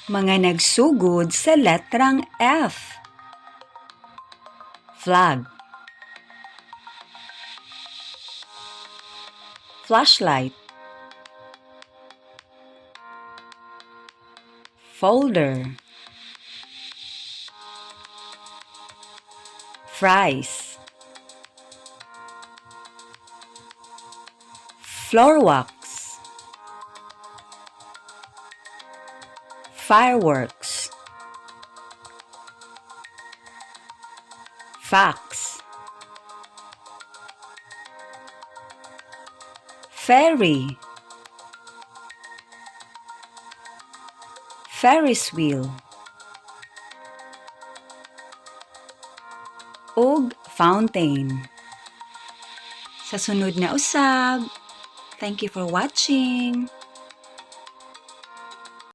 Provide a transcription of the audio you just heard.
Mga nagsugod sa letrang F. Flag, flashlight, folder, fries, floor wax, fireworks, fax, ferry, Ferris wheel, ug fountain. Sa sunod na usab. Thank you for watching.